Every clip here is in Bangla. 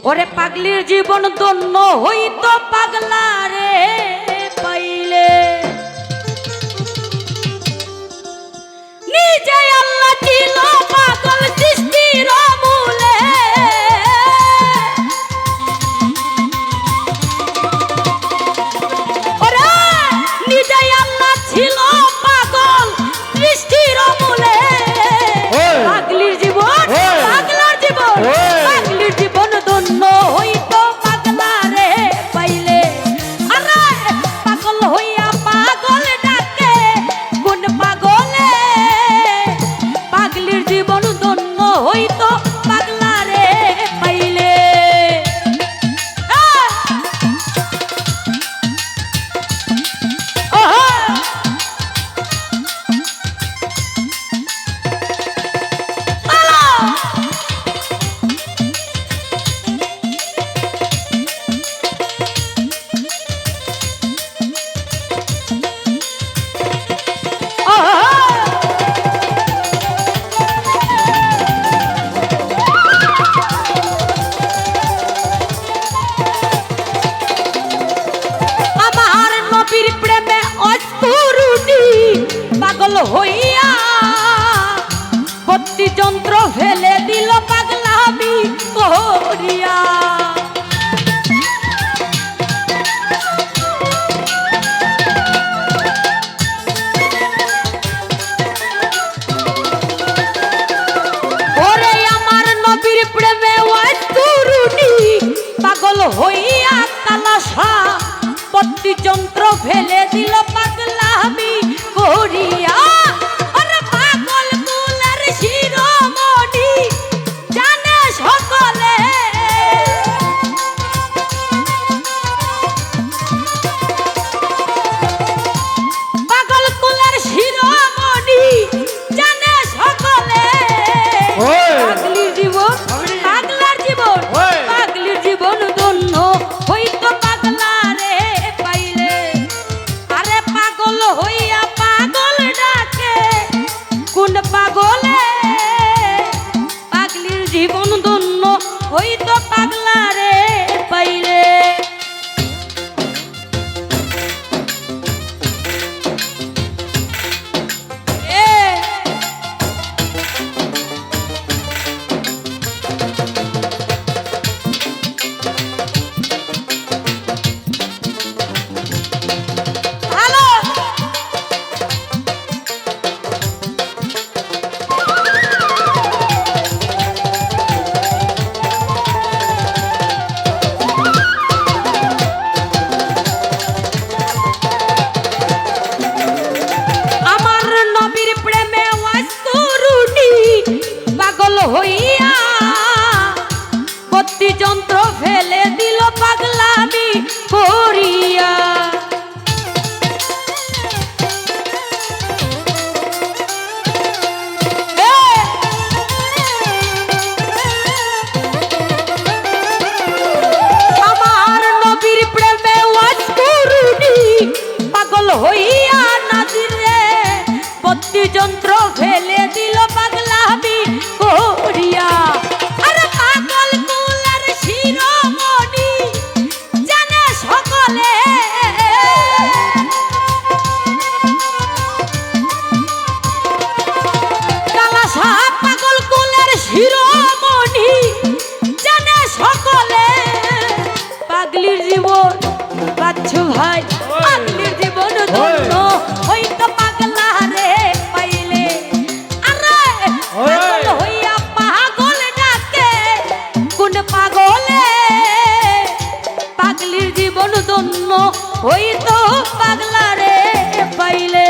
ওরে পাগলির জীবন ধন্য হইতো পাগলা রে পাইলে নিজে আল্লাহ ছিল পাগল সৃষ্টির মূলে ওরে নিজে আল্লাহ ছিল পাগল সৃষ্টির মূলে পাগলির জীবন পাগলার জীবন পাগলির জীবন ধন্য হইতো পাগলা রে পাইলে আরে পাগল হইয়া পাগল ডাকে কোন পাগলে পাগলির জীবন ধন্য হইতো পাগলা রে পাইলে পাগল হইয়া ভক্তি যন্ত্র ফেলে দিল পাগলামি করিয়া ওরে আমার নবীর প্রেমে ওই তরুণী পাগল হইয়া তালাশা ভক্তি যন্ত্র ফেলে দিল পাগলামি করিয়া ওরে পাগল কুলের শিরোমণি জানে সকলে পাগল কুলের শিরোমণি জানে সকলে পাগলির জীবন পাগলার জীবন পাগলির জীবন ধন্য হইতো পাগলা রে পাইলে আরে পাগল হইয়া পাগল ডাকে কোন পাগলে পাগলির জীবন ধন্য হইতো পাগলা রে পাইলে পাগল হইয়া ভক্তি যন্ত্র ফেলে দিল পাগলামি করিয়া আমার নবীর প্রেমে ওয়াজ করুনি পাগল হইয়া নাজিরে ভক্তি যন্ত্র ফেলে দিল পাগলামি করিয়া আরে পাগল কুলের শিরোমণি জানে সকলে কালাসা পাগল কুলের শিরোমণি জানে সকলে পাগলির জীবন বাচ্চু ভাই পাগলির জীবন ধন্য হইতো পাগলা রে পাইলে আরে পাগল হইয়া পাগল ডাকে কোন পাগলে পাগলির জীবন ধন্য হইতো পাগলা রে পাইলে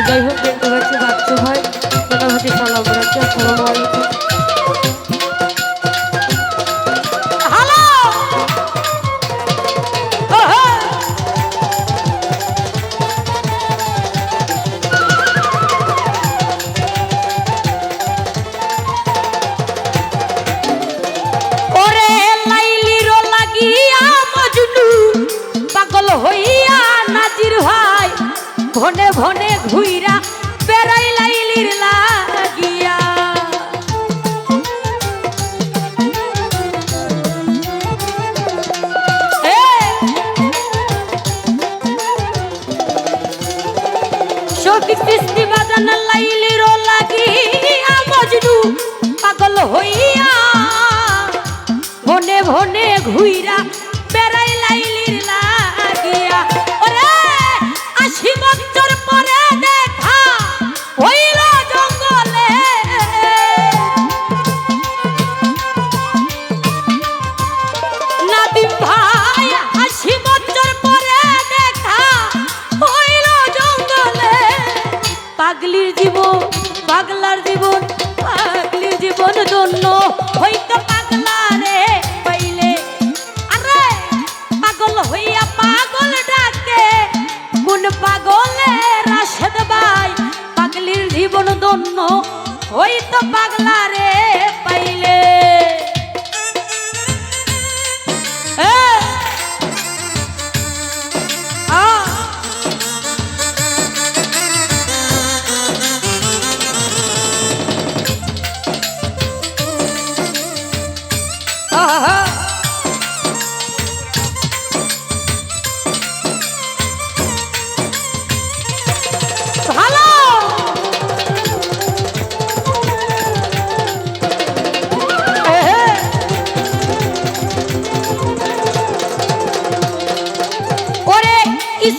যাই হোক দেখতে পাচ্ছি বাচ্চু ভাই মোটামুটি সালাম রাখছি আসসালামু আলাইকুম হ্যালো ভনে ভনে ঘুইরা বেড়াই লাইলির লাগিয়া শফিক চিশতি বাজান লাইলির লাগিয়া মজনু পাগল হইয়া ভনে ভনে ঘুইরা বেড়াই লাইলির লাগিয়া ওরে ৮০ বছর পরে দেখা হইল জঙ্গলে নাদিম ভাই ৮০ বছর পরে দেখা হইল জঙ্গলে পাগলির জীবন পাগলার জীবন পাগলির জীবন ধন্য হইতো পাগলা রে পাইলে আরে পাগল হইয়া পাগল ডাকে কোন পাগলে রাশেদ ভাই পাগলির জীবন ধন্য হইতো পাগলা রে পাইলে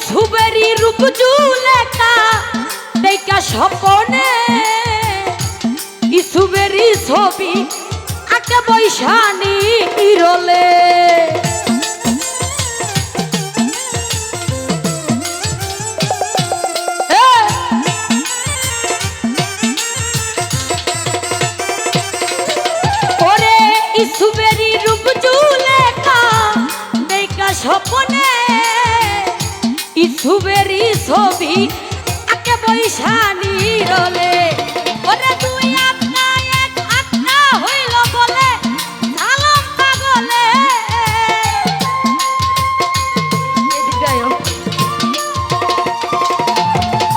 সুবেরি রূপ জুলেখা দেখা স্বপনে ইসুবেরি ছবি আঁকে বৈশানি রলে ওরে ইসুবেরি রূপ জুলেখা দেখা স্বপনে ইসুবেরি ছবি আঁকে বৈশানি রলে ওরে তুই আপনা এক আত্মা হইল বলে সালাম পাগলে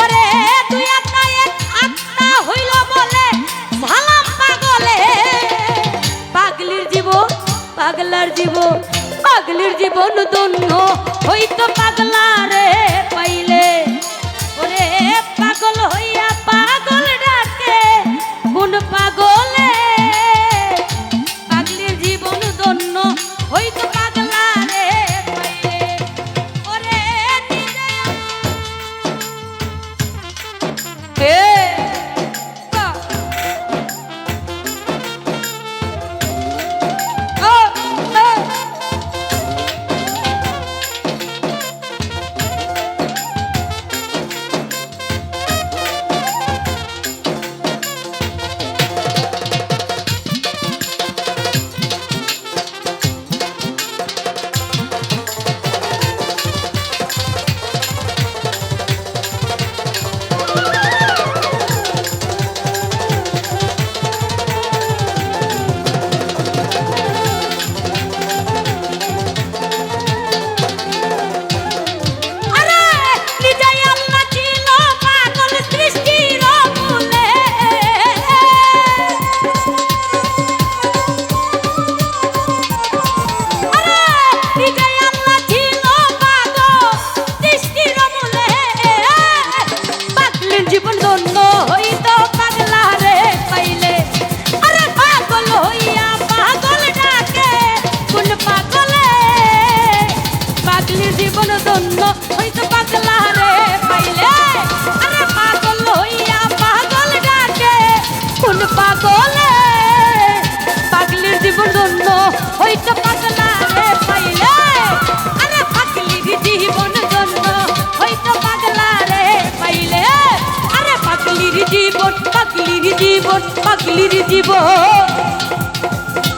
ওরে তুই আপনা এক আত্মা হইল বলে সালাম পাগলে পাগলির জীবন পাগলার জীবন পাগলির জীবন ধন্য হইতো পাগলা রে পাইলে ওরে পাগল হইয়া পাগল ডাকে কোন পাগলে পাগলির জীবন ধন্য হইতো পাগলা রে পাইলে ওরে পাগলির জীবন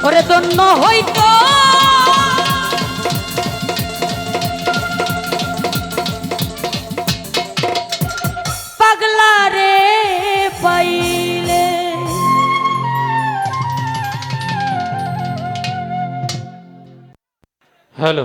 ওরে ধন্য হইতো পাগলা রে পাইলে। হ্যালো।